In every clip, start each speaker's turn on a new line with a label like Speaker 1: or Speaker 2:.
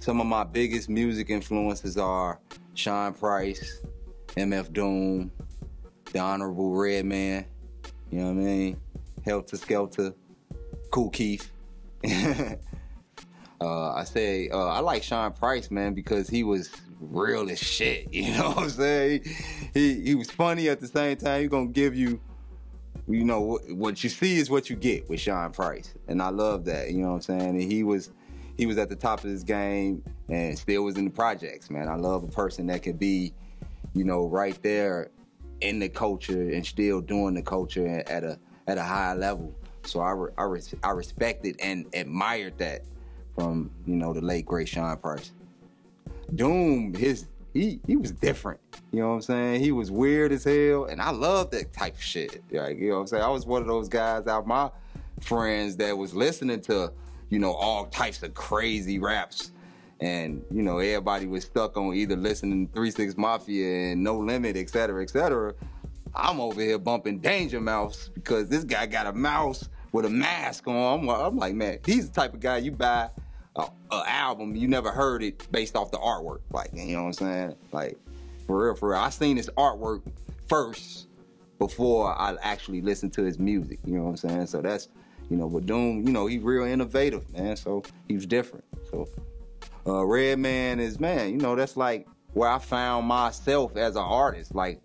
Speaker 1: Some of my biggest music influences are Sean Price, MF Doom, the Honorable Redman, you know what I mean? Heltah Skeltah, Kool Keith. I like Sean Price, man, because he was real as shit, you know what I'm saying? He was funny at the same time. He gonna give you, you know, what you see is what you get with Sean Price. And I love that, you know what I'm saying? And he was at the top of his game and still was in the projects, man. I love a person that could be, you know, right there in the culture and still doing the culture at a high level. So I respected and admired that from, you know, the late great Sean Price. Doom, he was different. You know what I'm saying? He was weird as hell, and I love that type of shit. Like, you know what I'm saying? I was one of those guys out my friends that was listening to, you know, all types of crazy raps. And, you know, everybody was stuck on either listening to 3 6 Mafia and No Limit, et cetera, et cetera. I'm over here bumping Danger Mouse because this guy got a mouse with a mask on. I'm like, man, he's the type of guy you buy an album, you never heard it based off the artwork. Like, you know what I'm saying? Like, for real. I seen his artwork first before I actually listened to his music. You know what I'm saying? So that's, you know, with Doom, you know, he's real innovative, man. So he was different. So Redman is, man, you know, that's like where I found myself as an artist. Like,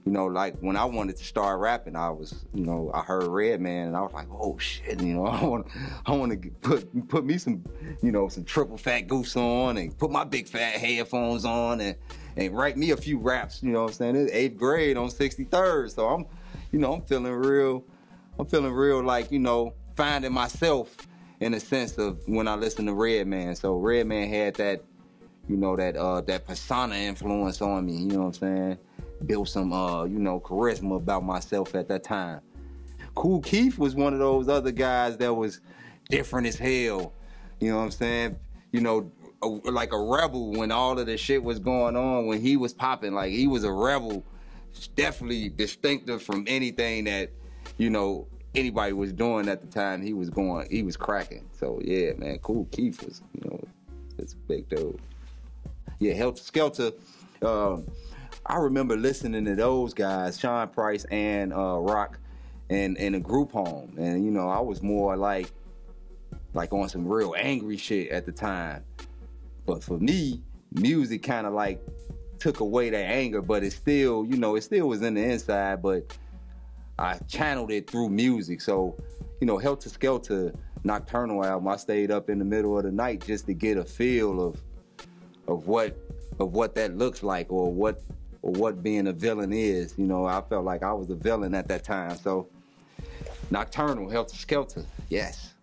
Speaker 1: you know, like when I wanted to start rapping, I was, you know, I heard Redman and I was like, oh shit, you know, I want to put me some, you know, some triple fat goose on and put my big fat headphones on and write me a few raps, you know what I'm saying? It's 8th grade on 63rd. So I'm, you know, I'm feeling real like, you know, finding myself in a sense of when I listen to Redman. So Redman had that, you know, that persona influence on me, you know what I'm saying? Built some, you know, charisma about myself at that time. Kool Keith was one of those other guys that was different as hell, you know what I'm saying? You know, like a rebel when all of the shit was going on, when he was popping, like he was a rebel, definitely distinctive from anything that, you know, anybody was doing at the time. He was cracking. So yeah, man, Kool Keith was, you know, it's a big dude. Yeah, Heltah Skeltah, I remember listening to those guys, Sean Price and Rock, and in a group home. And, you know, I was more like on some real angry shit at the time. But for me, music kind of like took away that anger, but it still, you know, it still was in the inside, but I channeled it through music. So, you know, Heltah Skeltah Nocturnal album, I stayed up in the middle of the night just to get a feel of what that looks like, or what being a villain is. You know, I felt like I was a villain at that time. So Nocturnal, Heltah Skeltah, yes.